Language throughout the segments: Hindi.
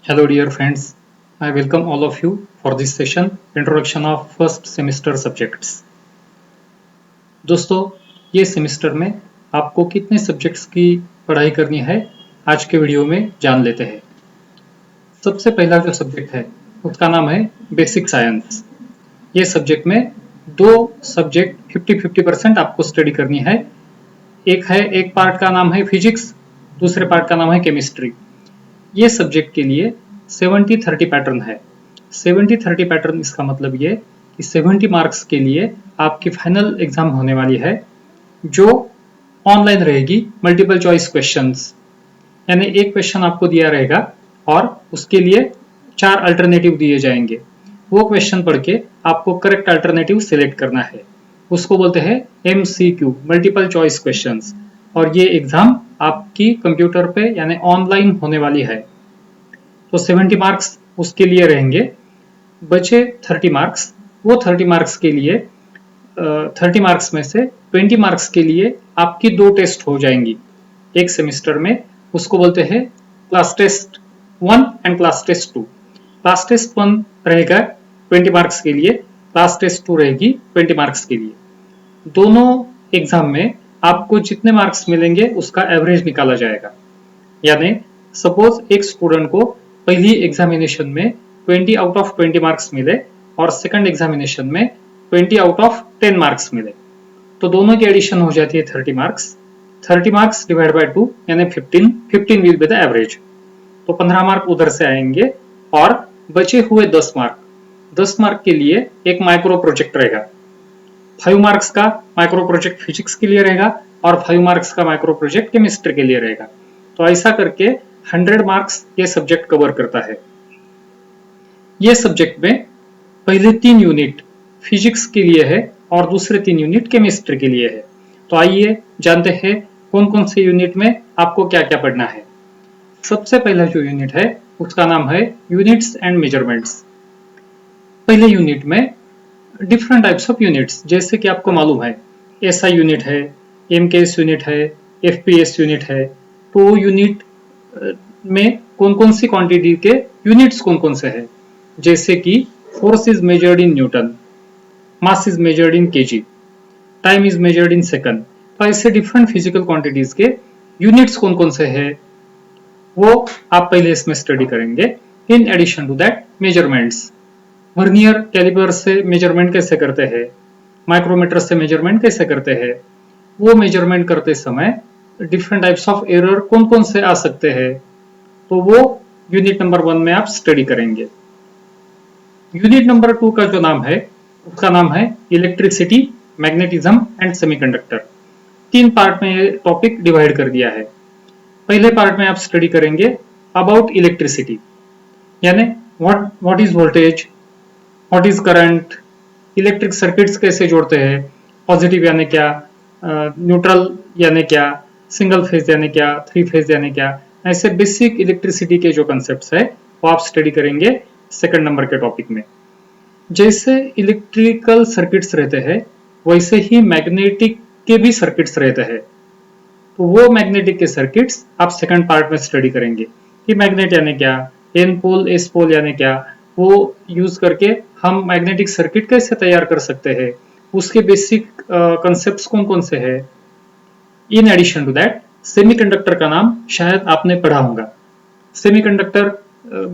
Hello dear friends, I welcome all of you for this session Introduction of First Semester Subjects। दोस्तों ये सेमेस्टर में आपको कितने सब्जेक्ट्स की पढ़ाई करनी है आज के वीडियो में जान लेते हैं। सबसे पहला जो सब्जेक्ट है उसका नाम है बेसिक साइंस। ये सब्जेक्ट में दो सब्जेक्ट 50-50% आपको स्टडी करनी है। एक पार्ट का नाम है फिजिक्स, दूसरे पार्ट का नाम है केमिस्ट्री। ये सब्जेक्ट के लिए 70-30 पैटर्न है। 70-30 पैटर्न इसका मतलब ये कि 70 मार्क्स के लिए आपकी फाइनल एग्जाम होने वाली है जो ऑनलाइन रहेगी। मल्टीपल चॉइस क्वेश्चंस यानी एक क्वेश्चन आपको दिया रहेगा और उसके लिए 4 अल्टरनेटिव दिए जाएंगे। वो क्वेश्चन पढ़ के आपको करेक्ट अल्टरनेटिव सिलेक्ट करना है। उसको बोलते हैं MCQ, मल्टीपल चॉइस क्वेश्चंस। और ये एग्जाम आपकी कंप्यूटर पे यानी ऑनलाइन होने वाली है। तो 70 मार्क्स उसके लिए रहेंगे। बचे 30 मार्क्स, वो 30 मार्क्स के लिए 30 मार्क्स में से 20 मार्क्स के लिए आपकी 2 टेस्ट हो जाएंगी एक सेमेस्टर में। उसको बोलते हैं class test 1 and class test 2। Class test 1 रहेगा 20 मार्क्स के लिए, क्लास टेस्ट 2 रहेगी 20 मार्क्स के लिए। दोनों एग्जाम में आपको जितने मार्क्स मिलेंगे उसका एवरेज निकाला जाएगा। यानी सपोज एक स्टूडेंट को पहली एग्जामिनेशन में 20 आउट ऑफ 20 मार्क्स मिले और सेकंड एग्जामिनेशन में 20 आउट ऑफ 10 मार्क्स मिले, तो दोनों की एडिशन हो जाती है 30 मार्क्स। 30 मार्क्स डिवाइड बाय 2 यानी 15 विल बी द एवरेज। तो 15 मार्क उधर से आएंगे और बचे हुए 10 मार्क के लिए एक माइक्रो प्रोजेक्ट रहेगा। 5 मार्क्स का माइक्रो प्रोजेक्ट फिजिक्स के लिए रहेगा और 5 मार्क्स का माइक्रो प्रोजेक्ट केमिस्ट्री के लिए रहेगा। तो ऐसा करके 100 मार्क्स ये सब्जेक्ट कवर करता है। ये सब्जेक्ट में पहले 3 यूनिट फिजिक्स के लिए है और दूसरे 3 यूनिट केमिस्ट्री के लिए है। तो आइए जानते हैं कौन कौन से यूनिट में आपको क्या क्या पढ़ना है। सबसे पहला जो यूनिट है उसका नाम है यूनिट्स एंड मेजरमेंट्स। पहले यूनिट में डिफरेंट टाइप्स ऑफ यूनिट्स, जैसे कि आपको मालूम है SI यूनिट है, MKS यूनिट है, FPS यूनिट है। तो यूनिट में कौन कौन सी क्वांटिटी के यूनिट्स कौन कौन से हैं, जैसे कि force is measured in newton, mass is measured in KG, time is measured in second. तो ऐसे डिफरेंट फिजिकल क्वांटिटीज के यूनिट्स कौन कौन से हैं वो आप पहले इसमें स्टडी करेंगे। In addition to that measurements, vernier calliper से मेजरमेंट कैसे करते हैं, माइक्रोमीटर से मेजरमेंट कैसे करते हैं, वो मेजरमेंट करते समय डिफरेंट टाइप्स ऑफ एरर कौन कौन से आ सकते हैं, तो वो यूनिट नंबर 1 में आप स्टडी करेंगे। यूनिट नंबर 2 का जो नाम है उसका नाम है electricity, magnetism and semiconductor. 3 part में ये टॉपिक डिवाइड कर दिया है। पहले पार्ट में आप स्टडी करेंगे अबाउट इलेक्ट्रिसिटी, यानी what is voltage, what is current, electric circuits कैसे जोड़ते हैं, पॉजिटिव यानी क्या, न्यूट्रल यानी क्या, सिंगल फेज यानी क्या, 3 फेज यानी क्या। ऐसे बेसिक इलेक्ट्रिसिटी के जो कंसेप्ट्स है वो आप स्टडी करेंगे सेकंड नंबर के टॉपिक में। जैसे इलेक्ट्रिकल सर्किट्स रहते हैं वैसे ही मैग्नेटिक के भी सर्किट्स रहते हैं। तो वो मैग्नेटिक के सर्किट्स आप सेकंड पार्ट में स्टडी करेंगे कि मैग्नेट यानी क्या, एन पोल एस पोल यानी क्या, वो यूज करके हम मैग्नेटिक सर्किट कैसे तैयार कर सकते हैं, उसके बेसिक कंसेप्ट्स कौन कौन से हैं। In addition to that semiconductor का नाम शायद आपने पढ़ा होगा। सेमीकंडक्टर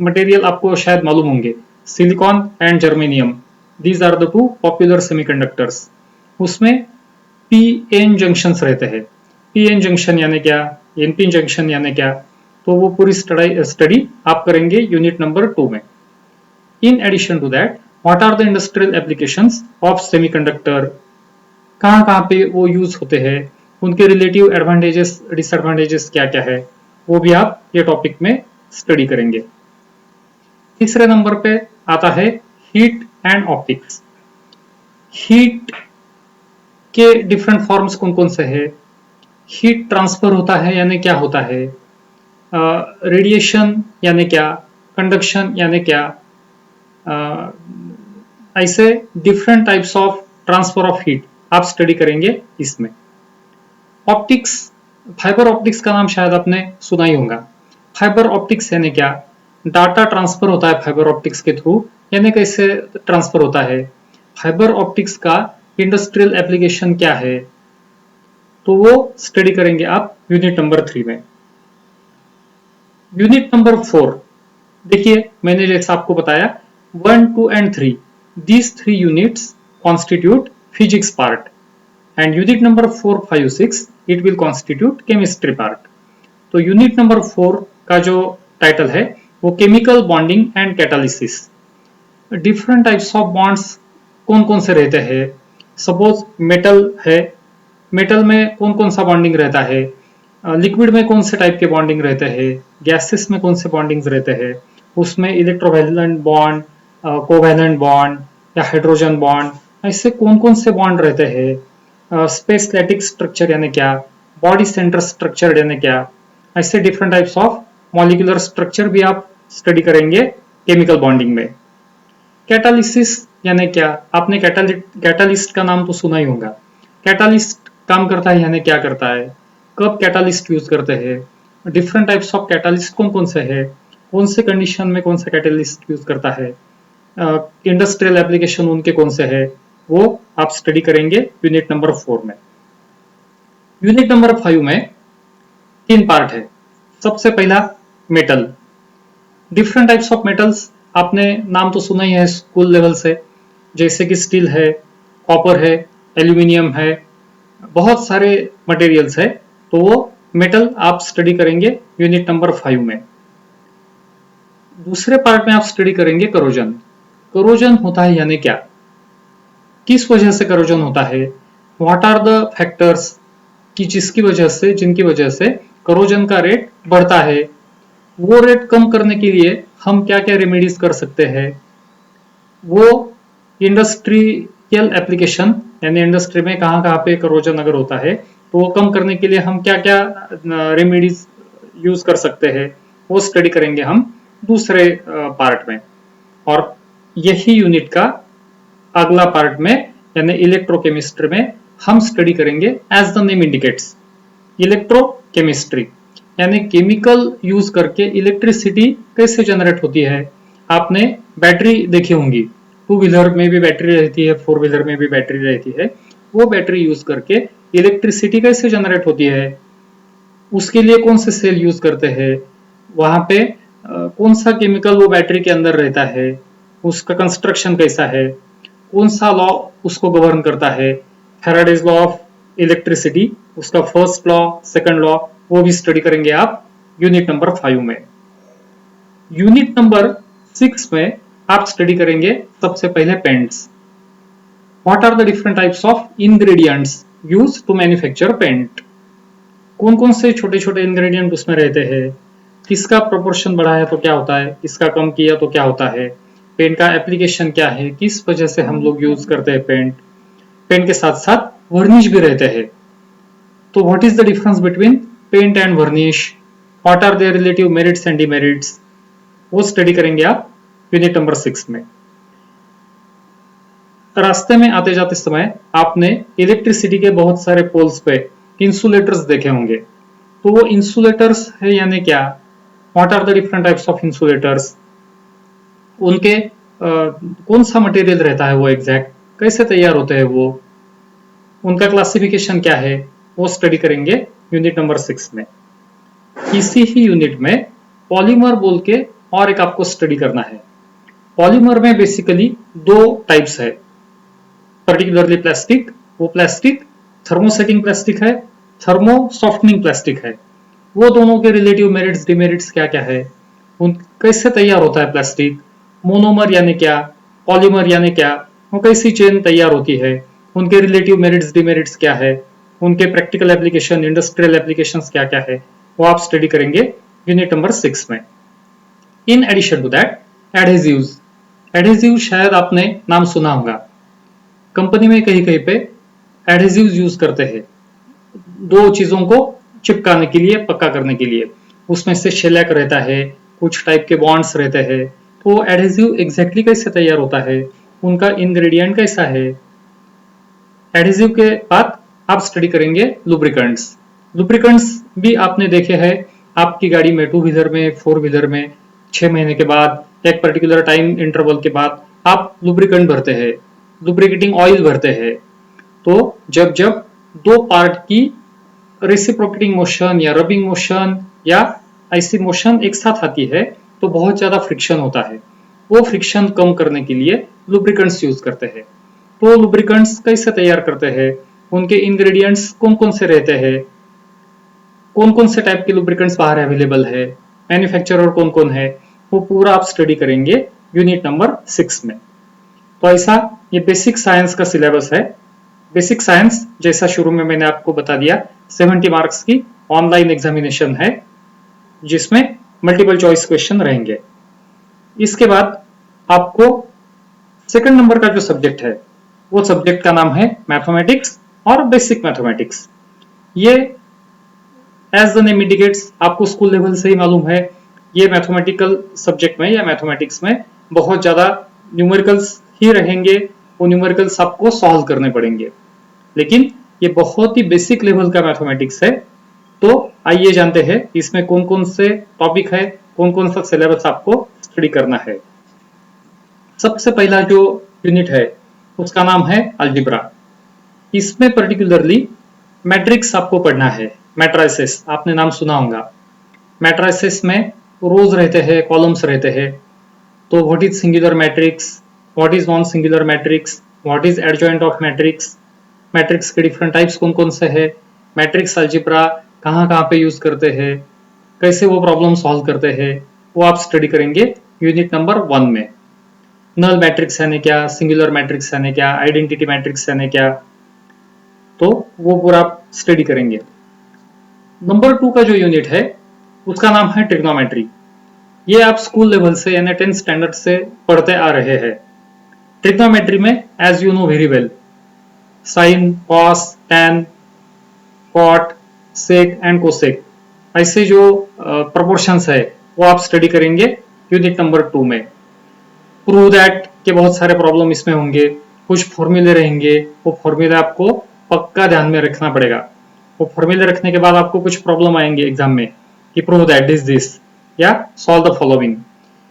मटेरियल आपको शायद मालूम होंगे, silicon and germanium, these are the 2 popular semiconductors. उसमें PN जंक्शंस रहते हैं। PN जंक्शन यानी क्या, NP जंक्शन यानी क्या, तो वो पूरी स्टडी आप करेंगे यूनिट नंबर 2 में। In addition to that what are the industrial applications of semiconductor, कहाँ कहाँ पे वो यूज होते हैं, उनके रिलेटिव एडवांटेजेस डिसएडवांटेजेस क्या क्या है, वो भी आप ये टॉपिक में स्टडी करेंगे। तीसरे नंबर पे आता है हीट एंड ऑप्टिक्स। हीट के डिफरेंट फॉर्म्स कौन कौन से हैं, हीट ट्रांसफर होता है यानी क्या होता है, रेडिएशन यानी क्या, कंडक्शन यानी क्या, ऐसे different types of transfer of heat आप स्टडी करेंगे इसमें। ऑप्टिक्स, फाइबर ऑप्टिक्स का नाम शायद आपने सुना ही होगा। फाइबर ऑप्टिक्स यानी क्या, डाटा ट्रांसफर होता है फाइबर ऑप्टिक्स के थ्रू, यानी कैसे ट्रांसफर होता है, फाइबर ऑप्टिक्स का इंडस्ट्रियल एप्लीकेशन क्या है, तो वो स्टडी करेंगे आप यूनिट नंबर 3 में। यूनिट नंबर 4 देखिए, मैंने जैसा आपको बताया 1, 2 and 3 these 3 units constitute physics part and unit number 4, 5, 6 it will constitute chemistry part। तो यूनिट नंबर 4 का जो टाइटल है वो chemical bonding and catalysis. Different types of bonds कौन कौन से रहते हैं, सपोज मेटल है, मेटल में कौन कौन सा बॉन्डिंग रहता है, लिक्विड में कौन से टाइप के बॉन्डिंग रहते हैं, गैसेस में कौन से बॉन्डिंग्स रहते हैं, उसमें इलेक्ट्रोवैलेंट बॉन्ड, कोवैलेंट बॉन्ड या हाइड्रोजन बॉन्ड, ऐसे कौन कौन से बॉन्ड रहते हैं, स्पेसलेटिक स्ट्रक्चर यानी क्या, बॉडी सेंटर स्ट्रक्चर यानी क्या, ऐसे different types of molecular structure भी आप स्टडी करेंगे केमिकल बॉन्डिंग में। कैटालिसिस यानी क्या, आपने कैटालिस्ट का नाम तो सुना ही होगा। कैटालिस्ट काम करता है यानी क्या करता है, कब कैटालिस्ट यूज करते हैं, डिफरेंट टाइप्स ऑफ कैटालिस्ट कौन कौन से है, कौन से कंडीशन में कौन सा कैटालिस्ट यूज करता है, इंडस्ट्रियल एप्लीकेशन उनके कौन से है, वो आप स्टडी करेंगे यूनिट नंबर 4 में। यूनिट नंबर 5 में 3 पार्ट है। सबसे पहला metal, different types of metals आपने नाम तो सुना ही है स्कूल लेवल से, जैसे कि स्टील है, कॉपर है, एल्यूमिनियम है, बहुत सारे मटेरियल्स है, तो वो मेटल आप स्टडी करेंगे यूनिट नंबर 5 में। दूसरे पार्ट में आप स्टडी करेंगे करोजन। करोजन होता है यानी क्या, किस वजह से करोजन होता है, व्हाट आर द फैक्टर्स कि जिनकी वजह से करोजन का रेट बढ़ता है, वो रेट कम करने के लिए हम क्या क्या रेमेडीज कर सकते हैं, वो इंडस्ट्रियल एप्लीकेशन यानी इंडस्ट्री में कहाँ कहाँ पे करोजन अगर होता है तो वो कम करने के लिए हम क्या क्या रेमेडीज यूज कर सकते हैं, वो स्टडी करेंगे हम दूसरे पार्ट में। और यही यूनिट का अगला पार्ट में यानी इलेक्ट्रोकेमिस्ट्री में हम स्टडी करेंगे as the name indicates electrochemistry, यानी केमिकल यूज करके इलेक्ट्रिसिटी कैसे जनरेट होती है। आपने बैटरी देखी होंगी, 2 व्हीलर में भी बैटरी रहती है, 4 व्हीलर में भी बैटरी रहती है, वो बैटरी यूज करके इलेक्ट्रिसिटी कैसे जनरेट होती है, उसके लिए कौन से सेल यूज करते हैं, वहां पे कौन सा केमिकल वो बैटरी के अंदर रहता है, उसका कंस्ट्रक्शन कैसा है, कौन सा लॉ उसको गवर्न करता है, फैराडेज लॉ ऑफ इलेक्ट्रिसिटी, उसका फर्स्ट लॉ, सेकंड लॉ, वो भी स्टडी करेंगे आप यूनिट नंबर 5 में। यूनिट नंबर 6 में आप स्टडी करेंगे सबसे पहले paints. What are the different types of ingredients use to manufacture paint, कौन कौन से छोटे छोटे इंग्रेडिएंट उसमें रहते हैं, किसका प्रोपोर्शन बढ़ा है तो क्या होता है, किसका कम किया तो क्या होता है, पेंट का एप्लीकेशन क्या है, किस वजह से हम लोग यूज करते हैं पेंट। पेंट के साथ साथ वर्निश भी रहते हैं, तो what is the difference between paint and varnish, what are their relative merits and demerits, वो स्टडी करेंगे आप यूनिट नंबर 6 में। रास्ते में आते जाते समय आपने इलेक्ट्रिसिटी के बहुत सारे पोल्स पे इंसुलेटर्स देखे होंगे, तो वो इंसुलेटर्स है यानी क्या, what are the different types of insulators, उनके कौन सा मटेरियल रहता है, वो एग्जैक्ट कैसे तैयार होते हैं, वो उनका क्लासिफिकेशन क्या है, वो स्टडी करेंगे यूनिट नंबर 6 में। इसी ही यूनिट में पॉलीमर बोल के और एक आपको स्टडी करना है। पॉलीमर में बेसिकली 2 टाइप्स है, पर्टिकुलरली प्लास्टिक, वो प्लास्टिक थर्मोसेटिंग प्लास्टिक है, थर्मो सॉफ्टनिंग प्लास्टिक है, वो दोनों के रिलेटिव मेरिट्स डिमेरिट्स क्या क्या है, उन कैसे तैयार होता है प्लास्टिक, मोनोमर यानी क्या, पॉलीमर यानी क्या, वो कैसी चेन तैयार होती है, उनके रिलेटिव मेरिट्स डिमेरिट्स क्या है, उनके प्रैक्टिकल एप्लीकेशन, इंडस्ट्रियल एप्लीकेशंस क्या क्या है, वो आप स्टडी करेंगे यूनिट नंबर 6 में। In addition to that adhesives, adhesive शायद आपने नाम सुना होगा, कंपनी में कहीं कहीं पे एडहेसिव्स यूज करते हैं 2 चीजों को चिपकाने के लिए, पक्का करने के लिए, उसमें से शेलैक रहता है, कुछ टाइप के बॉन्ड्स रहते हैं, तो एडहेसिव एग्जैक्टली कैसे तैयार होता है, उनका इंग्रेडिएंट कैसा है। एडहेसिव के बाद आप स्टडी करेंगे लुब्रिकेंट्स। लुब्रिकेंट्स भी आपने देखे हैं आपकी गाड़ी में, 2 व्हीलर में, 4 व्हीलर में, 6 महीने के बाद, एक पर्टिकुलर टाइम इंटरवल के बाद आप लुब्रिकेंट भरते हैं, लुब्रिकेटिंग ऑयल भरते हैं। तो जब जब दो पार्ट की रेसिप्रोकेटिंग मोशन या रबिंग मोशन या ऐसी मोशन एक साथ आती है तो बहुत ज्यादा फ्रिक्शन होता है। वो फ्रिक्शन कम करने के लिए लुब्रिकेंट्स यूज करते हैं। तो लुब्रिकेंट्स कैसे तैयार करते हैं, उनके इंग्रेडिएंट्स कौन कौन से रहते हैं, कौन कौन से टाइप के लुब्रिकेंट्स बाहर अवेलेबल है, मैन्युफैक्चरर कौन कौन है, वो पूरा आप स्टडी करेंगे यूनिट नंबर 6 में। तो ऐसा ये बेसिक साइंस का सिलेबस है। बेसिक साइंस जैसा शुरू में मैंने आपको बता दिया 70 मार्क्स की ऑनलाइन एग्जामिनेशन है जिसमें मल्टीपल चॉइस क्वेश्चन रहेंगे। इसके बाद आपको सेकंड नंबर का जो सब्जेक्ट है वो सब्जेक्ट का नाम है मैथमेटिक्स और बेसिक मैथमेटिक्स। ये एज द नेम इंडिकेट्स आपको स्कूल लेवल से ही मालूम है, ये मैथमेटिकल सब्जेक्ट में या मैथमेटिक्स में बहुत ज्यादा न्यूमेरिकल्स ही रहेंगे। वो न्यूमेरिकल्स आपको सॉल्व करने पड़ेंगे, लेकिन ये बहुत ही बेसिक लेवल का मैथमेटिक्स है। तो आइए जानते हैं इसमें कौन कौन से टॉपिक है, कौन कौन सा सिलेबस आपको स्टडी करना है। सबसे पहला जो यूनिट है उसका नाम है अलजेब्रा। इसमें पर्टिकुलरली मैट्रिक्स आपको पढ़ना है। मैट्राइसेस आपने नाम सुना होगा। मैट्राइसेस में रोज रहते हैं, कॉलम्स रहते हैं। तो what is singular matrix, what is non singular matrix, what is adjoint of matrix, matrix के डिफरेंट टाइप्स कौन कौन से है, मैट्रिक्स अलजेब्रा कहाँ कहाँ पे यूज करते हैं, कैसे वो प्रॉब्लम सॉल्व करते हैं, वो आप स्टडी करेंगे यूनिट नंबर 1 में। नल मैट्रिक्स यानी क्या, सिंगुलर मैट्रिक्स यानी क्या, आइडेंटिटी मैट्रिक्स यानी क्या, तो वो पूरा आप स्टडी करेंगे। नंबर 2 का जो यूनिट है उसका नाम है ट्रिग्नोमेट्री। ये आप स्कूल लेवल से यानी 10th स्टैंडर्ड से पढ़ते आ रहे हैं। ट्रिग्नोमेट्री में as you know very well sine, cos, tan, cot, sec and cosec ऐसे जो प्रोपोर्शंस है वो आप स्टडी करेंगे यूनिट नंबर 2 में। प्रूव दैट के बहुत सारे प्रॉब्लम इसमें होंगे, कुछ फॉर्मूले रहेंगे, वो फॉर्मूले आपको पक्का ध्यान में रखना पड़ेगा। वो फॉर्मूले रखने के बाद आपको कुछ प्रॉब्लम आएंगे एग्जाम में कि प्रूव दैट इज दिस या सॉल्व द फॉलोइंग।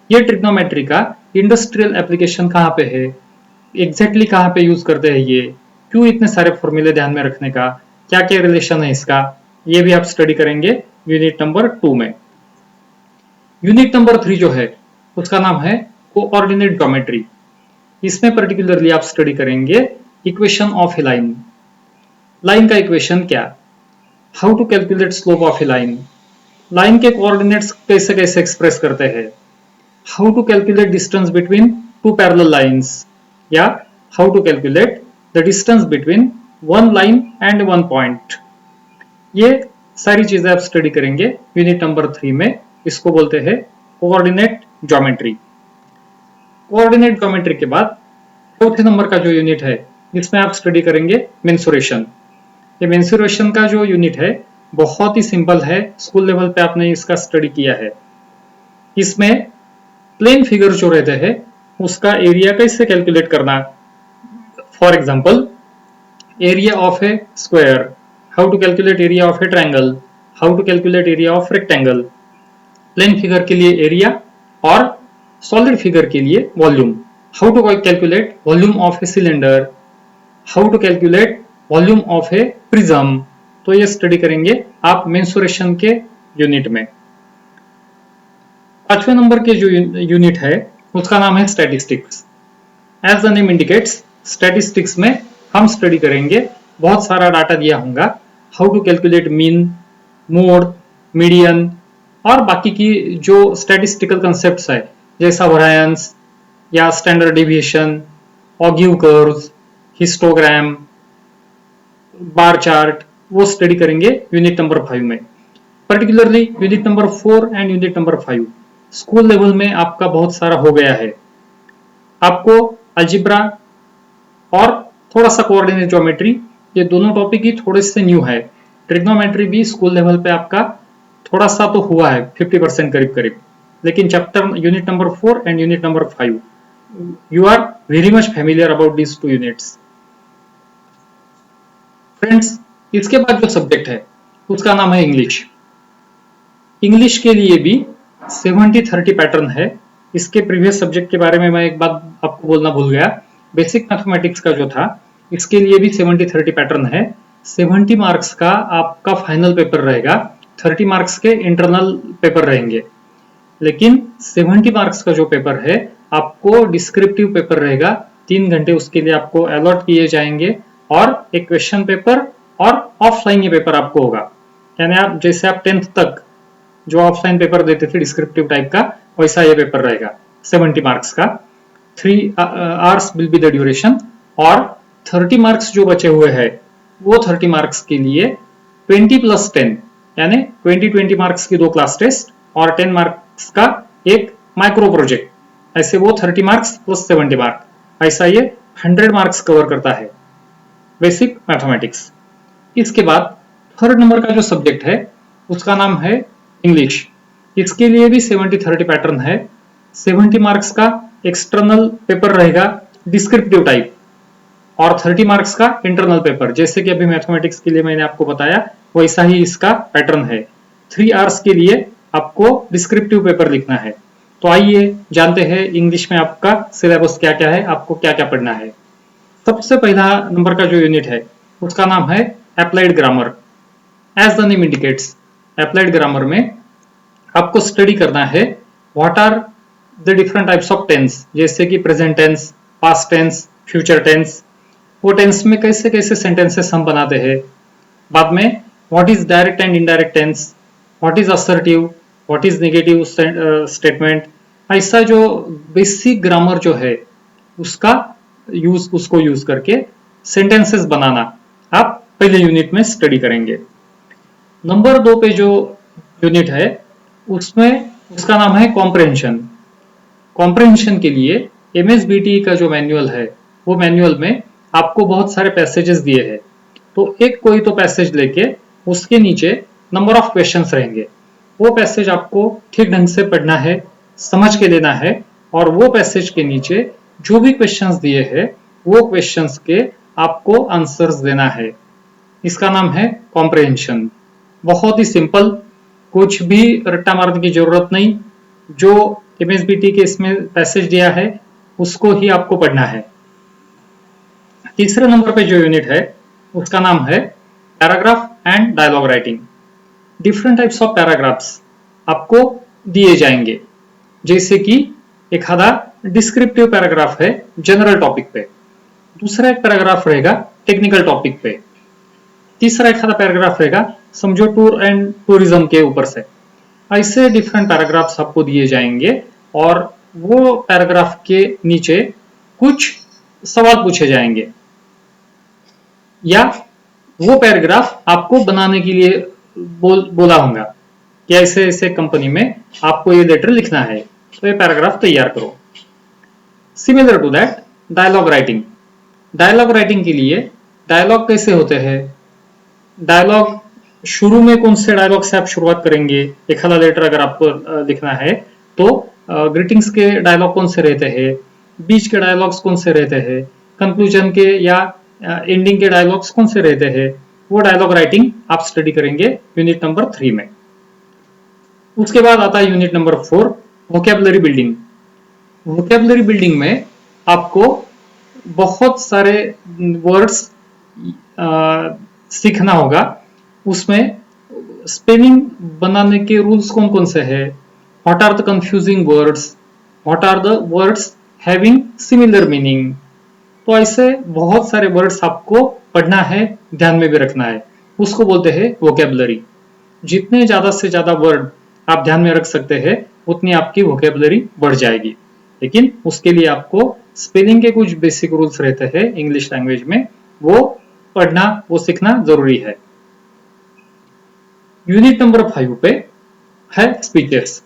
ये ट्रिग्नोमेट्री का इंडस्ट्रियल एप्लीकेशन कहाँ पे है, एग्जैक्टली कहाँ पे यूज करते हैं, ये क्यों इतने सारे फॉर्मूले ध्यान में रखने का, क्या क्या रिलेशन है इसका, ये भी आप स्टडी करेंगे यूनिट नंबर 2 में। यूनिट नंबर 3 जो है उसका नाम है कोऑर्डिनेट ज्योमेट्री। इसमें पर्टिकुलरली आप स्टडी करेंगे equation of a line. Line का इक्वेशन क्या, how to calculate slope of a line, line के कोऑर्डिनेट्स कैसे कैसे एक्सप्रेस करते हैं, how to calculate distance between two parallel lines, या how to calculate the distance between one line and one point. ये सारी चीजें आप स्टडी करेंगे यूनिट नंबर 3 में। इसको बोलते हैं कोऑर्डिनेट ज्योमेट्री। कोऑर्डिनेट ज्योमेट्री के बाद चौथे नंबर का जो यूनिट है इसमें आप स्टडी करेंगे मेंसुरेशन। ये मेंसुरेशन का जो यूनिट है बहुत ही सिंपल है, स्कूल लेवल पे आपने इसका स्टडी किया है। इसमें प्लेन फिगर जो रहते हैं उसका एरिया कैसे कैलकुलेट करना, for example area of a square, how to calculate area of a triangle, how to calculate area of rectangle. Plane figure के लिए एरिया और सॉलिड फिगर के लिए volume, how to calculate volume of a cylinder, how to calculate volume of a prism. तो ये स्टडी करेंगे आप मेंसुरेशन के यूनिट में। 5वें नंबर के जो यूनिट है उसका नाम है statistics. As the name indicates statistics में हम स्टडी करेंगे, बहुत सारा डाटा दिया होगा, how to calculate mean, mode, median और बाकी की जो स्टैटिस्टिकल कंसेप्ट्स है जैसा वेरिएंस या standard deviation, ogive curves, histogram, bar chart, वो स्टडी करेंगे यूनिट नंबर 5 में। Particularly unit number 4 and unit number 5 school level में आपका बहुत सारा हो गया है। आपको अलजेब्रा और थोड़ा सा कोऑर्डिनेट ज्योमेट्री, ये दोनों टॉपिक ही थोड़े से न्यू है। ट्रिग्नोमेट्री भी स्कूल लेवल पे आपका थोड़ा सा तो हुआ है 50% करीब करीब, लेकिन chapter unit number 4 and unit number 5 you are very much familiar about these 2 units. Friends, इसके बाद जो सब्जेक्ट है उसका नाम है इंग्लिश। इंग्लिश के लिए भी 70-30 पैटर्न है। इसके प्रीवियस सब्जेक्ट के बारे में मैं एक बात आपको बोलना भूल गया। बेसिक मैथमेटिक्स का जो था, इसके लिए भी 70-30 पैटर्न है। 70 मार्क्स का आपका फाइनल पेपर रहेगा, 30 मार्क्स के इंटरनल पेपर रहेंगे। लेकिन 70 मार्क्स का जो पेपर है, आपको डिस्क्रिप्टिव पेपर रहेगा। 3 घंटे उसके लिए आपको अलॉट किए जाएंगे और एक क्वेश्चन पेपर और ऑफलाइन ये पेपर आपको होगा। यानी आप जैसे आप 10th तक जो ऑफलाइन पेपर देते थे डिस्क्रिप्टिव टाइप का, वैसा ये पेपर रहेगा 70 मार्क्स का। 3 hours will be the duration. और 30 मार्क्स जो बचे हुए हैं, वो 30 मार्क्स के लिए 20+10 यानी 20 मार्क्स की 2 क्लास टेस्ट और 10 मार्क्स का एक माइक्रो प्रोजेक्ट, ऐसे वो 30 मार्क्स प्लस 70 मार्क, ऐसा ये 100 मार्क्स कवर करता है बेसिक मैथमेटिक्स। इसके बाद थर्ड नंबर का जो सब्जेक्ट है, उसका नाम है इंग्लिश। इसके लिए भी 70-30 पैटर्न है। 70 मार्क्स का एक्सटर्नल पेपर रहेगा डिस्क्रिप्टिव टाइप और 30 मार्क्स का इंटरनल पेपर। जैसे कि अभी मैथमेटिक्स के लिए मैंने आपको बताया, वैसा ही इसका पैटर्न है। 3 आवर्स के लिए आपको डिस्क्रिप्टिव पेपर लिखना है। तो आइए जानते हैं इंग्लिश में आपका सिलेबस क्या क्या है, आपको क्या क्या पढ़ना है। सबसे पहला नंबर का जो यूनिट है, उसका नाम है applied grammar. As the name indicates, applied grammar में आपको स्टडी करना है what are the different types of tense, जैसे कि present tense, past tense, future tense. वो टेंस में कैसे कैसे सेंटेंसेस हम बनाते हैं। बाद में what is direct and indirect tense, what is assertive, what is negative statement. ऐसा जो बेसिक ग्रामर जो है, उसको यूज करके सेंटेंसेस बनाना आप पहले यूनिट में स्टडी करेंगे। नंबर 2 पे जो यूनिट है, उसमें उसका नाम है कॉम्प्रहेंशन। कॉम्प्रहेंशन के लिए MSBT का जो मैनुअल है, वो मैनुअल में आपको बहुत सारे पैसेजेस दिए हैं। तो एक कोई तो पैसेज लेके उसके नीचे नंबर ऑफ क्वेश्चंस रहेंगे। वो पैसेज आपको ठीक ढंग से पढ़ना है, समझ के लेना है, और वो पैसेज के नीचे जो भी क्वेश्चंस दिए हैं, वो क्वेश्चंस के आपको आंसर्स देना है। इसका नाम है कॉम्प्रहेंशन। बहुत ही सिंपल, कुछ भी रट्टा मारने की जरूरत नहीं। जो MSBT के इसमें पैसेज दिया है, उसको ही आपको पढ़ना है। तीसरे नंबर पे जो यूनिट है, उसका नाम है paragraph and dialogue writing. Different types of paragraphs आपको दिए जाएंगे। जैसे कि एक आधा डिस्क्रिप्टिव पैराग्राफ है जनरल टॉपिक पे, दूसरा एक पैराग्राफ रहेगा टेक्निकल टॉपिक पे, तीसरा एक आधा पैराग्राफ रहेगा समझो टूर एंड टूरिज्म के ऊपर से। ऐसे डिफरेंट पैराग्राफ्स आपको दिए जाएंगे और वो पैराग्राफ के नीचे कुछ सवाल पूछे जाएंगे, या वो पैराग्राफ आपको बनाने के लिए बोला होगा कि ऐसे ऐसे कंपनी में आपको ये लेटर लिखना है, तो ये पैराग्राफ तैयार करो। Similar to that dialogue writing. Dialogue writing के लिए डायलॉग कैसे होते हैं, डायलॉग शुरू में कौन से डायलॉग से आप शुरुआत करेंगे। एक आधा लेटर अगर आपको लिखना है तो ग्रीटिंग्स के डायलॉग कौन से रहते हैं, बीच के डायलॉग्स कौन से रहते हैं, कंक्लूजन के या एंडिंग के डायलॉग्स कौन से रहते हैं, वो डायलॉग राइटिंग आप स्टडी करेंगे यूनिट नंबर 3 में। उसके बाद आता है unit number 4, vocabulary building. Vocabulary building में आपको बहुत सारे वर्ड्स सीखना होगा। उसमें स्पेलिंग बनाने के रूल्स कौन कौन से हैं, what are the confusing words, what are the words having similar meaning. तो ऐसे बहुत सारे वर्ड्स आपको पढ़ना है, ध्यान में भी रखना है, उसको बोलते हैं वोकैबुलरी। जितने ज्यादा से ज्यादा वर्ड आप ध्यान में रख सकते हैं, उतनी आपकी वोकैबुलरी बढ़ जाएगी। लेकिन उसके लिए आपको स्पेलिंग के कुछ बेसिक रूल्स रहते हैं इंग्लिश लैंग्वेज में, वो पढ़ना, वो सीखना जरूरी है। यूनिट नंबर 5 पे है स्पीचेस।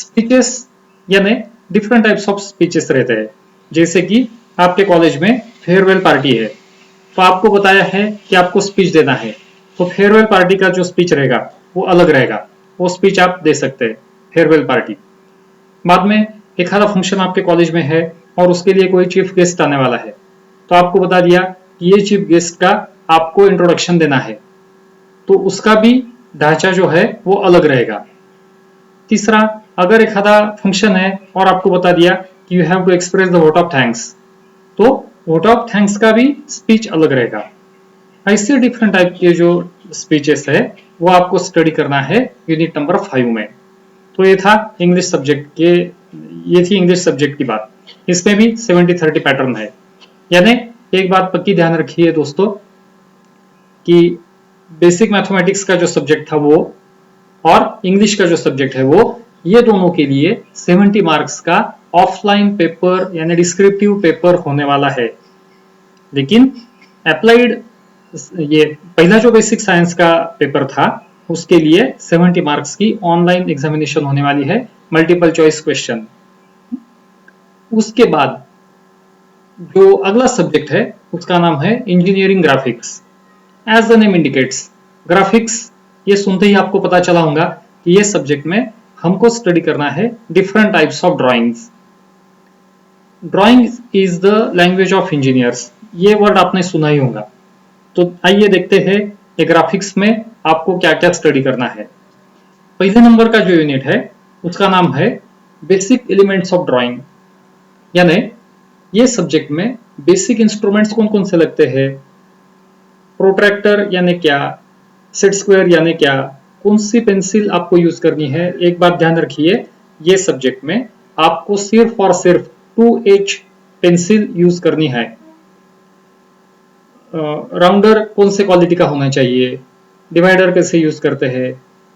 स्पीचेस यानी डिफरेंट टाइप्स ऑफ स्पीचेस रहते हैं। जैसे कि आपके कॉलेज में फेयरवेल पार्टी है, तो आपको बताया है कि आपको स्पीच देना है, तो फेयरवेल पार्टी का जो स्पीच रहेगा वो अलग रहेगा, वो स्पीच आप दे सकते हैं फेयरवेल पार्टी। बाद में एक आधा फंक्शन आपके कॉलेज में है और उसके लिए कोई चीफ गेस्ट आने वाला है, तो आपको बता दिया कि ये चीफ गेस्ट का आपको इंट्रोडक्शन देना है, तो उसका भी ढांचा जो है वो अलग रहेगा। तीसरा, अगर एक आधा फंक्शन है और आपको बता दिया कि you have to express the vote of thanks, तो वोट ऑफ थैंक्स का भी स्पीच अलग रहेगा। ऐसे डिफरेंट टाइप के जो स्पीचेस है वो आपको स्टडी करना है यूनिट नंबर 5 में। तो ये था इंग्लिश सब्जेक्ट के, ये थी इंग्लिश सब्जेक्ट की बात। इसमें भी 70-30 पैटर्न है, यानी एक बात पक्की ध्यान रखिए दोस्तों कि बेसिक मैथमेटिक्स का जो सब्जेक्ट था वो और इंग्लिश का जो सब्जेक्ट है वो, ये दोनों के लिए 70 मार्क्स का ऑफलाइन पेपर यानी डिस्क्रिप्टिव पेपर होने वाला है। लेकिन अप्लाइड, ये पहला जो बेसिक साइंस का पेपर था उसके लिए 70 मार्क्स की ऑनलाइन एग्जामिनेशन होने वाली है, मल्टीपल चॉइस क्वेश्चन। उसके बाद जो अगला सब्जेक्ट है उसका नाम है engineering graphics. As the name indicates, graphics, ये सुनते ही आपको पता चला होगा कि ये सब्जेक्ट में हमको स्टडी करना है different types of drawings. Drawing is the language of engineers, ये वर्ड आपने सुना ही होगा। तो आइए देखते हैं ये ग्राफिक्स में आपको क्या क्या स्टडी करना है। पहले नंबर का जो यूनिट है उसका नाम है बेसिक एलिमेंट्स ऑफ ड्राइंग, यानी ये सब्जेक्ट में बेसिक इंस्ट्रूमेंट्स कौन कौन से लगते हैं, प्रोट्रैक्टर यानी क्या, सेट स्क्वायर यानी क्या, कौन सी पेंसिल आपको यूज करनी है। एक बात ध्यान रखिए, ये सब्जेक्ट में आपको सिर्फ और सिर्फ 2H पेंसिल यूज करनी है। राउंडर कौन से क्वालिटी का होना चाहिए, डिवाइडर कैसे यूज करते हैं,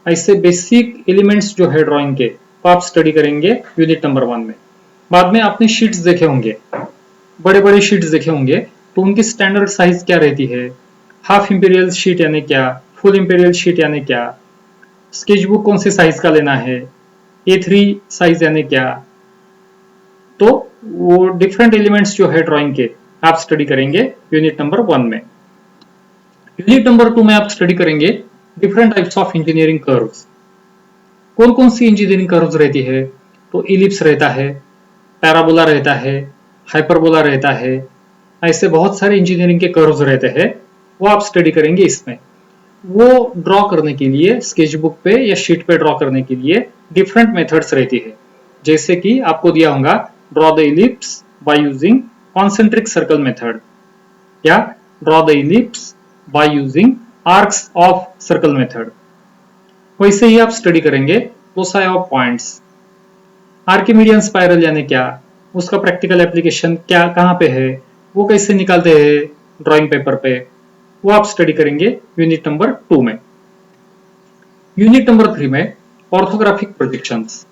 ऐसे बेसिक एलिमेंट्स जो है ड्राइंग के वो आप स्टडी करेंगे यूनिट नंबर 1 में। बाद में आपने शीट्स देखे होंगे, बड़े बड़े शीट्स देखे होंगे, तो उनकी स्टैंडर्ड साइज क्या रहती है, हाफ इंपीरियल शीट यानी क्या, फुल इंपीरियल शीट यानी क्या, स्केचबुक कौन से साइज का लेना है, A3 साइज यानी क्या। तो वो डिफरेंट एलिमेंट्स जो है ड्राइंग के आप स्टडी करेंगे यूनिट नंबर 1 में। यूनिट नंबर 2 में आप स्टडी करेंगे different types of engineering curves. कौन कौन सी इंजीनियरिंग कर्व्स रहती है, तो इलिप्स रहता है, पैराबोला रहता है, हाइपरबोला रहता है, ऐसे बहुत सारे इंजीनियरिंग के कर्व्स रहते हैं, वो आप स्टडी करेंगे इसमें। वो ड्रॉ करने के लिए स्केचबुक पे या शीट पे ड्रॉ करने के लिए डिफरेंट मेथड्स रहती है, जैसे कि आपको दिया होगा draw the ellipse by using concentric circle method या draw the ellipse by using arcs of circle method. वैसे ही आप स्टडी करेंगे loci of points. Archimedean spiral यानी क्या, उसका प्रैक्टिकल एप्लीकेशन क्या कहाँ पे है, वो कैसे निकालते हैं ड्राइंग पेपर पे, वो आप स्टडी करेंगे यूनिट नंबर 2 में। यूनिट नंबर 3 में ऑर्थोग्राफिक प्रोजेक्शंस।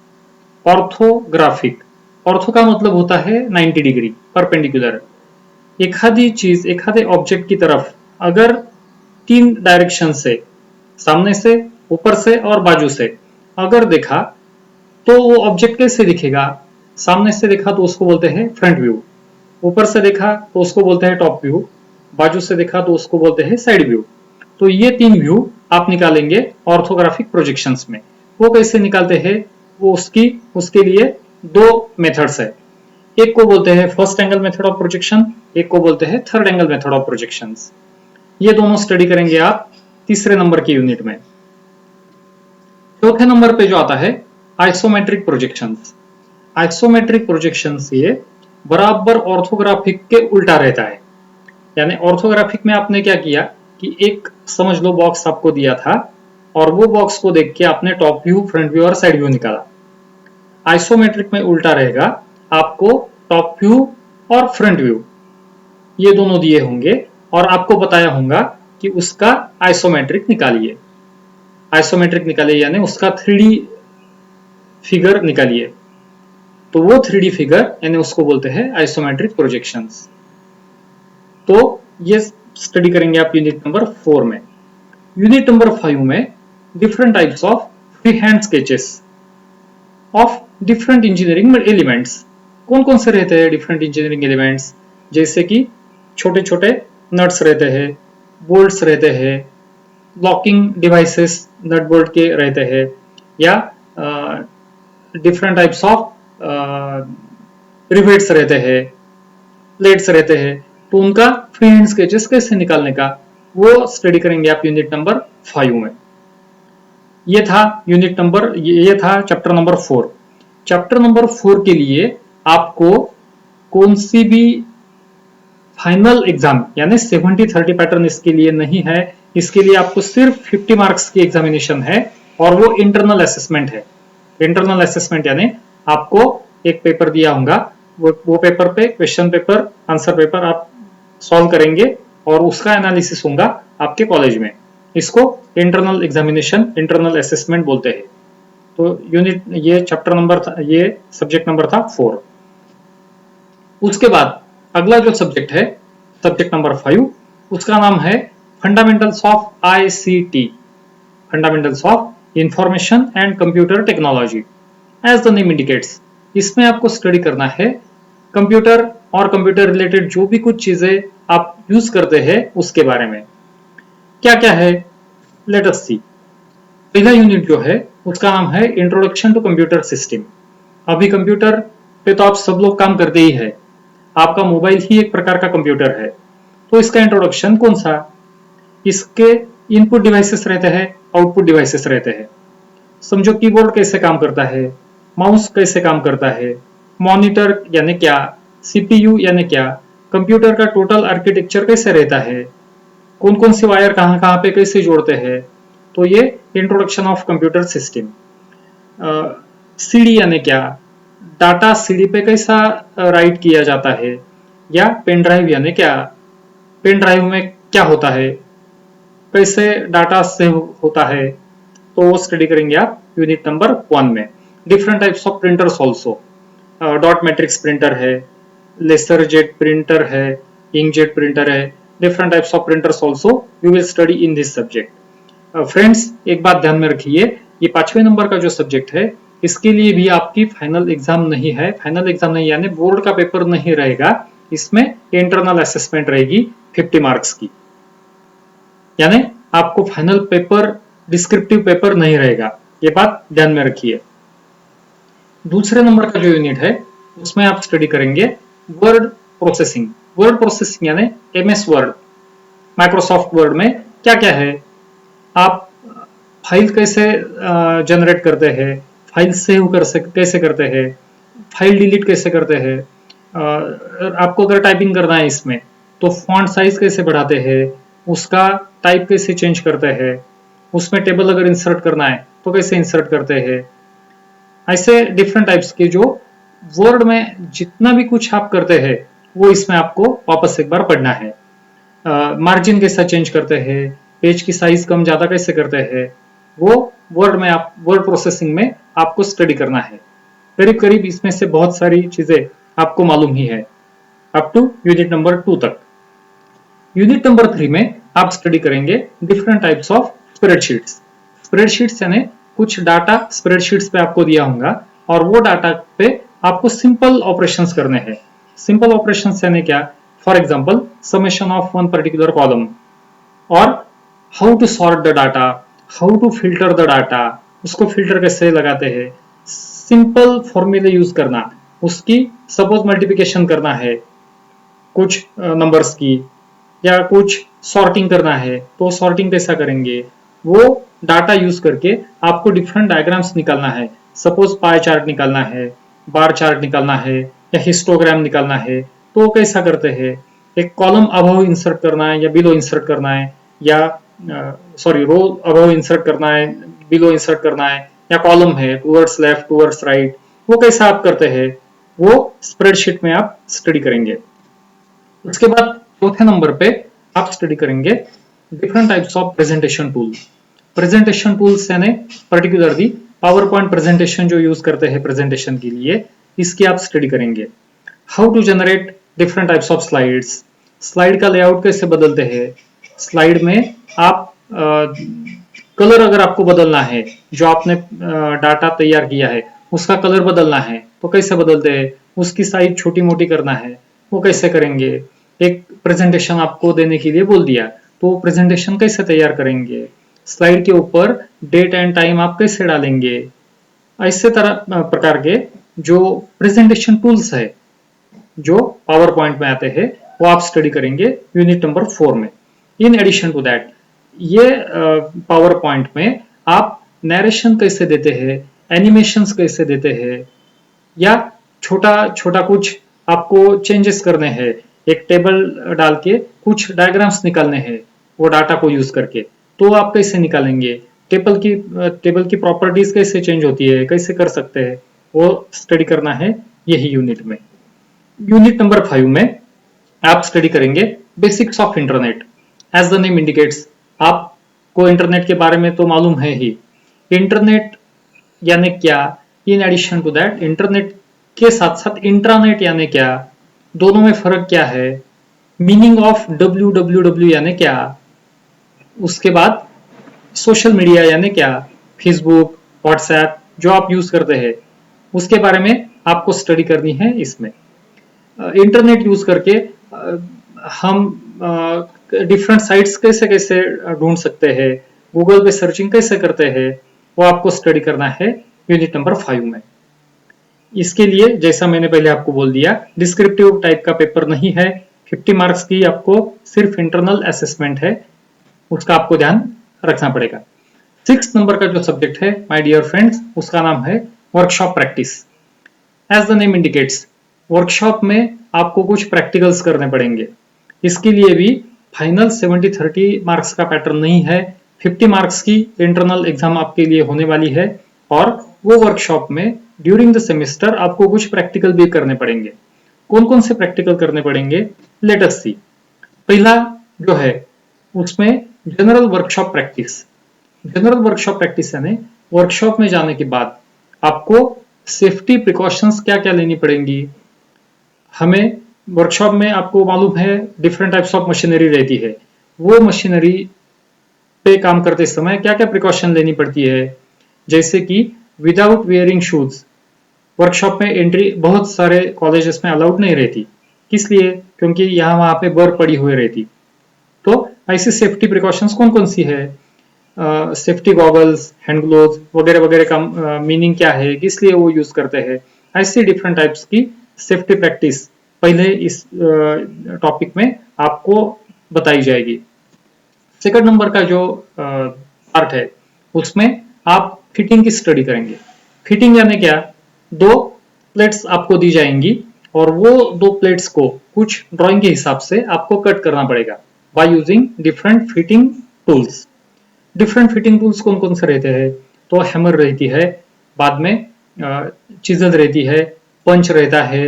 ऑर्थोग्राफिक, ऑर्थो का मतलब होता है 90 डिग्री, परपेंडिकुलर। एखादी चीज, एखादे ऑब्जेक्ट की तरफ अगर 3 डायरेक्शन से, सामने से, ऊपर से और बाजू से अगर देखा तो वो ऑब्जेक्ट कैसे दिखेगा। सामने से देखा तो उसको बोलते हैं फ्रंट व्यू, ऊपर से देखा तो उसको बोलते हैं टॉप व्यू, बाजू से देखा तो उसको बोलते हैं साइड व्यू। तो ये 3 व्यू आप निकालेंगे ऑर्थोग्राफिक प्रोजेक्शंस में। वो कैसे निकालते हैं, वो उसके लिए 2 मेथड्स है। एक को बोलते हैं first angle method of projection, एक को बोलते हैं third angle method of projections. ये दोनों स्टडी करेंगे आप तीसरे नंबर की यूनिट में। चौथे नंबर पे जो आता है आइसोमेट्रिक प्रोजेक्शंस। आइसोमेट्रिक प्रोजेक्शंस ये बराबर ऑर्थोग्राफिक के उल्टा रहता है। यानी ऑर्थोग्राफिक में आपने क्या किया कि एक समझ लो बॉक्स आपको दिया था और वो बॉक्स को देख के आपने टॉप व्यू, फ्रंट व्यू और साइड व्यू निकाला। आइसोमेट्रिक में उल्टा रहेगा, आपको टॉप व्यू और फ्रंट व्यू ये दोनों दिए होंगे और आपको बताया होगा कि उसका आइसोमेट्रिक निकालिए। आइसोमेट्रिक निकालिए यानी उसका 3D फिगर निकालिए। तो वो 3D फिगर यानी उसको बोलते हैं आइसोमेट्रिक प्रोजेक्शंस। तो ये स्टडी करेंगे आप यूनिट नंबर 4 में। यूनिट नंबर 5 में different types of free hand sketches of different engineering elements. कौन कौन से रहते हैं डिफरेंट इंजीनियरिंग एलिमेंट्स, जैसे कि छोटे छोटे नट्स रहते हैं, बोल्ट्स रहते हैं, लॉकिंग डिवाइसेस नट बोल्ट के रहते हैं, या डिफरेंट टाइप्स ऑफ रिवेट्स रहते हैं, प्लेट्स रहते हैं। तो उनका फ्री हैंड स्केचेस कैसे निकालने का वो स्टडी करेंगे आप यूनिट नंबर 5 में। ये था यूनिट नंबर, ये था चैप्टर नंबर 4। चैप्टर नंबर 4 के लिए आपको कौन सी भी फाइनल एग्जाम यानी 70-30 पैटर्न इसके लिए नहीं है। इसके लिए आपको सिर्फ 50 मार्क्स की एग्जामिनेशन है और वो इंटरनल असेसमेंट है। इंटरनल असेसमेंट यानी आपको एक पेपर दिया होगा, वो पेपर पे क्वेश्चन पेपर आंसर पेपर आप सॉल्व करेंगे और उसका एनालिसिस होगा आपके कॉलेज में। इसको इंटरनल एग्जामिनेशन, इंटरनल असेसमेंट बोलते हैं। तो यूनिट, ये चैप्टर नंबर था, ये सब्जेक्ट नंबर था 4। उसके बाद अगला जो सब्जेक्ट है, सब्जेक्ट नंबर 5, उसका नाम है fundamentals of ICT, fundamentals of information and computer technology. As the name indicates, इसमें आपको स्टडी करना है कंप्यूटर और कंप्यूटर रिलेटेड जो भी कुछ चीजें आप यूज करते हैं उसके बारे में। क्या क्या है, लेट अस सी। पहला यूनिट जो है उसका नाम है इंट्रोडक्शन टू कंप्यूटर सिस्टम। अभी कंप्यूटर पे तो आप सब लोग काम करते ही है, आपका मोबाइल ही एक प्रकार का कंप्यूटर है। तो इसका इंट्रोडक्शन कौन सा, इसके इनपुट डिवाइसेस रहते हैं, आउटपुट डिवाइसेस रहते हैं। समझो कीबोर्ड कैसे काम करता है, माउस कैसे काम करता है, मॉनिटर यानी क्या, CPU यानी क्या, कंप्यूटर का टोटल आर्किटेक्चर कैसे रहता है, कौन कौन से वायर कहाँ कहाँ पे कैसे जोड़ते हैं। तो ये introduction of computer system. CD यानी क्या, डाटा CD पे कैसा राइट किया जाता है, या पेन ड्राइव यानी क्या, पेन ड्राइव में क्या होता है, कैसे डाटा सेव होता है। तो वो स्टडी करेंगे आप यूनिट नंबर 1 में। Different types of printers also, dot matrix printer है, लेसर जेट प्रिंटर है, इंकजेट प्रिंटर है। Different types of printers also we will study in this subject. Friends, एक बात ध्यान में रखिए, ये 5वें नंबर का जो सब्जेक्ट है इसके लिए भी आपकी फाइनल एग्जाम नहीं है। फाइनल एग्जाम नहीं यानी बोर्ड का पेपर नहीं रहेगा, इसमें इंटरनल असेसमेंट रहेगी 50 मार्क्स की। यानी आपको फाइनल पेपर, डिस्क्रिप्टिव पेपर नहीं रहेगा, ये बात ध्यान में रखिए। दूसरे नंबर का जो यूनिट है उसमें आप स्टडी करेंगे वर्ड प्रोसेसिंग। वर्ड प्रोसेसिंग यानी MS वर्ड, माइक्रोसॉफ्ट वर्ड में क्या क्या है, आप फाइल कैसे जनरेट करते हैं, फाइल सेव कैसे करते हैं, फाइल डिलीट कैसे करते हैं, आपको अगर टाइपिंग करना है इसमें तो फॉन्ट साइज कैसे बढ़ाते हैं, उसका टाइप कैसे चेंज करते हैं, उसमें टेबल अगर इंसर्ट करना है तो कैसे इंसर्ट करते हैं। ऐसे डिफरेंट टाइप्स के जो वर्ड में जितना भी कुछ आप करते हैं वो इसमें आपको वापस एक बार पढ़ना है। मार्जिन कैसा चेंज करते हैं, पेज की साइज कम ज्यादा कैसे करते हैं, वो वर्ड में आप, वर्ड प्रोसेसिंग में आपको स्टडी करना है। करीब करीब इसमें से बहुत सारी चीजें आपको मालूम ही है अप टू यूनिट नंबर 2 तक। यूनिट नंबर 3 में आप स्टडी करेंगे different types of spreadsheets. Spreadsheets यानी कुछ डाटा स्प्रेडशीट्स पे आपको दिया होगा और वो डाटा पे आपको सिंपल ऑपरेशंस करने हैं। सिंपल ऑपरेशंस यानी क्या, for example summation of one particular column, और how to sort the data, how to filter the data, उसको फिल्टर कैसे लगाते हैं, सिंपल फॉर्मूले यूज करना, उसकी सपोज मल्टीप्लिकेशन करना है कुछ नंबर्स की, या कुछ सॉर्टिंग करना है तो सॉर्टिंग कैसा करेंगे, वो डाटा यूज करके आपको डिफरेंट डायग्राम्स निकालना है। सपोज पाई चार्ट निकालना है, बार चार्ट निकालना है, या हिस्टोग्राम निकालना है, तो कैसा करते हैं। एक कॉलम अबव इंसर्ट करना है या बिलो इंसर्ट करना है, या सॉरी रो अबव इंसर्ट करना है, बिलो इंसर्ट करना है, या कॉलम है टूवर्ड्स लेफ्ट टूवर्ड्स राइट, वो कैसा आप करते हैं, वो स्प्रेडशीट में आप स्टडी करेंगे। उसके बाद चौथे नंबर पे आप स्टडी करेंगे different types of presentation tool. Presentation tools यानी पर्टिकुलरली पावर पॉइंट प्रेजेंटेशन जो यूज करते हैं प्रेजेंटेशन के लिए, इसकी आप स्टडी करेंगे। How to generate different types of slides, slide का लेआउट कैसे बदलते हैं, स्लाइड में आप कलर अगर आपको बदलना है, जो आपने डाटा तैयार किया है उसका कलर बदलना है तो कैसे बदलते हैं, उसकी साइज छोटी मोटी करना है वो कैसे करेंगे। एक प्रेजेंटेशन आपको देने के लिए बोल दिया तो प्रेजेंटेशन कैसे तैयार करेंगे, स्लाइड के ऊपर डेट एंड टाइम आप कैसे डालेंगे। ऐसे तरह प्रकार के जो प्रेजेंटेशन टूल्स है जो पावर पॉइंट में आते हैं वो आप स्टडी करेंगे यूनिट नंबर 4 में। इन एडिशन टू दैट, ये पावर पॉइंट में आप नरेशन कैसे देते हैं, एनिमेशंस कैसे देते हैं, या छोटा छोटा कुछ आपको चेंजेस करने हैं, एक टेबल डाल के कुछ डायग्राम्स निकालने हैं वो डाटा को यूज करके, तो आप कैसे निकालेंगे, टेबल की प्रॉपर्टीज कैसे चेंज होती है, कैसे कर सकते हैं, वो स्टडी करना है यही यूनिट में। यूनिट नंबर 5 में आप स्टडी करेंगे basics of internet. As the name indicates, आपको इंटरनेट के बारे में तो मालूम है ही। इंटरनेट यानी क्या, in addition to that internet के साथ साथ इंट्रानेट यानी क्या, दोनों में फर्क क्या है, मीनिंग ऑफ www यानी क्या, उसके बाद सोशल मीडिया यानी क्या, फेसबुक, व्हाट्सएप जो आप यूज करते हैं उसके बारे में आपको स्टडी करनी है इसमें। इंटरनेट यूज करके हम डिफरेंट साइट्स कैसे कैसे ढूंढ सकते हैं, गूगल पे सर्चिंग कैसे करते हैं, वो आपको स्टडी करना है यूनिट नंबर 5 में। इसके लिए जैसा मैंने पहले आपको बोल दिया, डिस्क्रिप्टिव टाइप का पेपर नहीं है, 50 मार्क्स की आपको सिर्फ इंटरनल असेसमेंट है, उसका आपको ध्यान रखना पड़ेगा। 6 नंबर का जो सब्जेक्ट है माय डियर फ्रेंड्स, उसका नाम है workshop practice. As the name indicates, workshop में आपको कुछ प्रैक्टिकल्स करने पड़ेंगे। इसके लिए भी फाइनल 70-30 मार्क्स का पैटर्न नहीं है, 50 मार्क्स की इंटरनल एग्जाम आपके लिए होने वाली है, और वो वर्कशॉप में ड्यूरिंग द सेमेस्टर आपको कुछ प्रैक्टिकल भी करने पड़ेंगे। कौन कौन से प्रैक्टिकल करने पड़ेंगे, लेट अस सी। पहला जो है उसमें general workshop practice. General workshop practice यानी वर्कशॉप में जाने के बाद आपको सेफ्टी प्रिकॉशंस क्या क्या लेनी पड़ेंगी। हमें वर्कशॉप में आपको मालूम है डिफरेंट टाइप्स ऑफ मशीनरी रहती है, वो मशीनरी पे काम करते समय क्या क्या प्रिकॉशन लेनी पड़ती है, जैसे कि विदाउट वेयरिंग शूज वर्कशॉप में एंट्री बहुत सारे कॉलेजेस में अलाउड नहीं रहती। किस लिए, क्योंकि यहाँ वहां पे बर्फ पड़ी हुई रहती। तो ऐसी सेफ्टी प्रिकॉशंस कौन कौन सी है, सेफ्टी गॉगल्स, हैंड ग्लोव्स वगैरह वगैरह का मीनिंग क्या है, किस लिए वो यूज करते हैं, ऐसी डिफरेंट टाइप्स की सेफ्टी प्रैक्टिस पहले इस टॉपिक में आपको बताई जाएगी। सेकंड नंबर का जो पार्ट है उसमें आप फिटिंग की स्टडी करेंगे। फिटिंग यानी क्या, 2 प्लेट्स आपको दी जाएंगी और वो 2 प्लेट्स को कुछ ड्राइंग के हिसाब से आपको कट करना पड़ेगा by using different fitting tools. Different fitting tools कौन कौन से रहते हैं, तो हैमर रहती है, बाद में चिजल रहती है, पंच रहता है,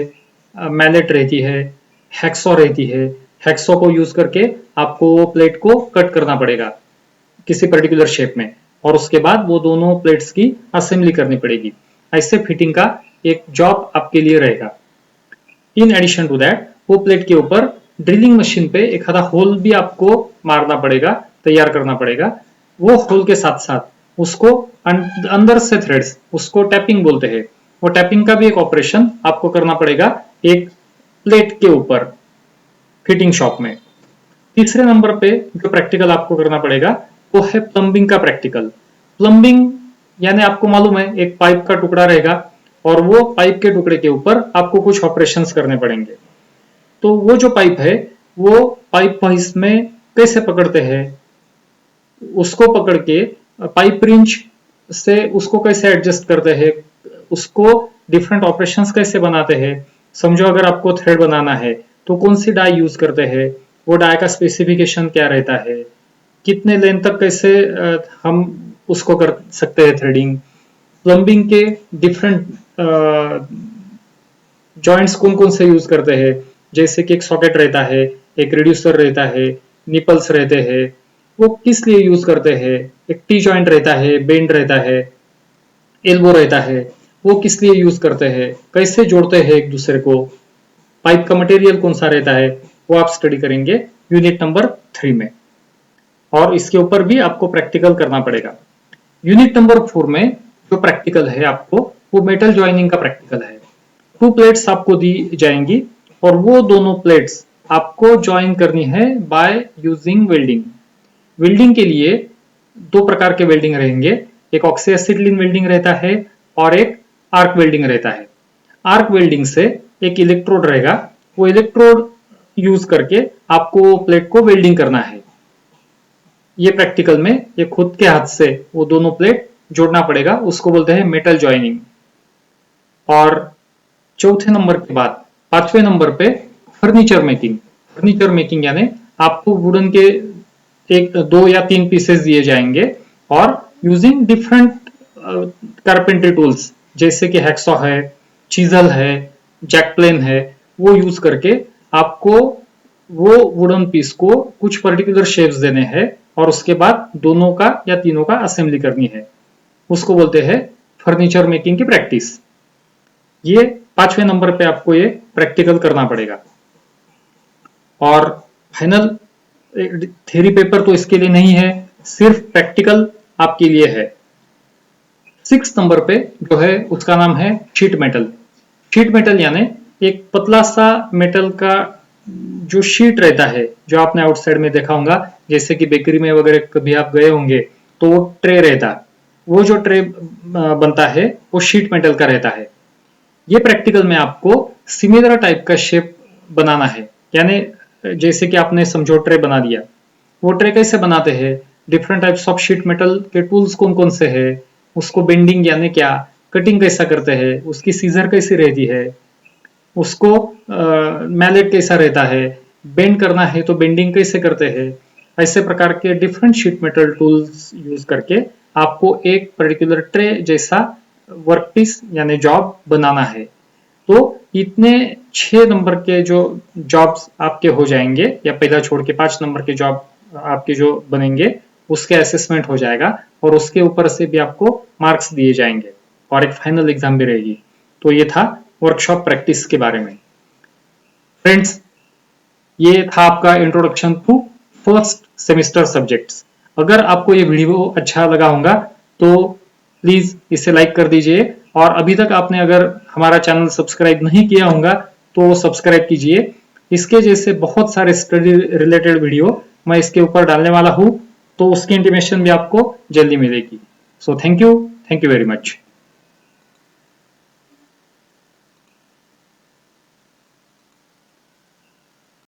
मैलेट रहती है, हैक्सॉ रहती है। हैक्सॉ को यूज करके आपको वो प्लेट को कट करना पड़ेगा किसी पर्टिकुलर शेप में, और उसके बाद वो दोनों प्लेट्स की असेंबली करनी पड़ेगी। ऐसे फिटिंग का एक जॉब आपके लिए रहेगा। इन एडिशन टू दैट वो प्लेट के ऊपर ड्रिलिंग मशीन पे एक आधा होल भी आपको मारना पड़ेगा, तैयार करना पड़ेगा। वो होल के साथ साथ उसको अंदर से थ्रेड्स, उसको टैपिंग बोलते हैं, वो टैपिंग का भी एक ऑपरेशन आपको करना पड़ेगा एक प्लेट के ऊपर फिटिंग शॉप में। तीसरे नंबर पे जो प्रैक्टिकल आपको करना पड़ेगा वो है प्लम्बिंग का प्रैक्टिकल। प्लम्बिंग यानी आपको मालूम है एक पाइप का टुकड़ा रहेगा और वो पाइप के टुकड़े के ऊपर आपको कुछ ऑपरेशंस करने पड़ेंगे। तो वो जो पाइप है वो पाइप इसमें कैसे पकड़ते हैं, उसको पकड़ के पाइप रिंच से उसको कैसे एडजस्ट करते हैं, उसको डिफरेंट ऑपरेशंस कैसे बनाते हैं। समझो अगर आपको थ्रेड बनाना है तो कौन सी डाई यूज करते हैं, वो डाई का स्पेसिफिकेशन क्या रहता है, कितने लेंथ तक कैसे हम उसको कर सकते हैं थ्रेडिंग। प्लम्बिंग के डिफरेंट जॉइंट्स कौन कौन से यूज करते हैं, जैसे कि एक सॉकेट रहता है, एक रिड्यूसर रहता है, निपल्स रहते हैं, वो किस लिए यूज करते हैं। एक टी जॉइंट रहता है, बेंड रहता है, एल्बो रहता है, वो किस लिए यूज करते हैं, कैसे जोड़ते हैं एक दूसरे को, पाइप का मटेरियल कौन सा रहता है, वो आप स्टडी करेंगे यूनिट नंबर 3 में, और इसके ऊपर भी आपको प्रैक्टिकल करना पड़ेगा। यूनिट नंबर 4 में जो प्रैक्टिकल है आपको, वो मेटल ज्वाइनिंग का प्रैक्टिकल है। 2 प्लेट्स आपको दी जाएंगी और वो दोनों प्लेट्स आपको ज्वाइन करनी है बाय यूजिंग वेल्डिंग। वेल्डिंग के लिए 2 प्रकार के वेल्डिंग रहेंगे, एक ऑक्सीएसिटिलीन वेल्डिंग रहता है और एक आर्क वेल्डिंग रहता है। आर्क वेल्डिंग से एक इलेक्ट्रोड रहेगा, वो इलेक्ट्रोड यूज करके आपको प्लेट को वेल्डिंग करना है। ये प्रैक्टिकल में ये खुद के हाथ से वो दोनों प्लेट जोड़ना पड़ेगा, उसको बोलते हैं मेटल जॉइनिंग। और चौथे नंबर के बाद 5वें नंबर पे फर्नीचर मेकिंग। फर्नीचर मेकिंग यानी आपको वुडन के एक 2 या 3 पीसेस दिए जाएंगे और यूजिंग डिफरेंट कारपेंट्री टूल्स जैसे कि हैक्सॉ है, चीजल है, जैकप्लेन है, वो यूज करके आपको वो वुडन पीस को कुछ पर्टिकुलर शेप्स देने हैं और उसके बाद दोनों का या तीनों का असेंबली करनी है। उसको बोलते हैं फर्नीचर मेकिंग की प्रैक्टिस। ये 5वें नंबर पे आपको ये प्रैक्टिकल करना पड़ेगा। और फाइनल थ्योरी पेपर तो इसके लिए नहीं है, सिर्फ प्रैक्टिकल आपके लिए है। 6 नंबर पे जो है उसका नाम है शीट मेटल। शीट मेटल यानी एक पतला सा मेटल का जो शीट रहता है, जो आपने आउटसाइड में देखा होगा, जैसे कि बेकरी में वगैरह कभी आप गए होंगे तो वो ट्रे रहता, वो जो ट्रे बनता है वो शीट मेटल का रहता है। ये प्रैक्टिकल में आपको सिमिलर टाइप का शेप बनाना है, यानी जैसे कि आपने समझो ट्रे बना दिया, वो ट्रे कैसे बनाते हैं, different types of sheet metal के टूल्स कौन कौन से है, उसको बेंडिंग यानी क्या, कटिंग कैसा करते हैं, उसकी सीजर कैसी रहती है, उसको मैलेट कैसा रहता है, बेंड करना है तो बेंडिंग कैसे करते हैं। ऐसे प्रकार के different sheet metal tools use करके आपको एक पर्टिकुलर ट्रे जैसा वर्कपीस यानी जॉब बनाना है। तो इतने 6 नंबर के जो जॉब्स आपके हो जाएंगे, या पहला छोड़ के 5 नंबर के जॉब आपके जो बनेंगे उसके असेसमेंट हो जाएगा और उसके ऊपर से भी आपको मार्क्स दिए जाएंगे और एक फाइनल एग्जाम भी रहेगी। तो ये था वर्कशॉप प्रैक्टिस के बारे में। फ्रेंड्स, ये था आपका introduction to first semester subjects. अगर आपको ये वीडियो अच्छा लगा होगा तो प्लीज इसे लाइक कर दीजिए, और अभी तक आपने अगर हमारा चैनल सब्सक्राइब नहीं किया होगा तो सब्सक्राइब कीजिए। इसके जैसे बहुत सारे स्टडी रिलेटेड वीडियो मैं इसके ऊपर डालने वाला हूं, तो उसकी इंटीमेशन भी आपको जल्दी मिलेगी। So thank you very much.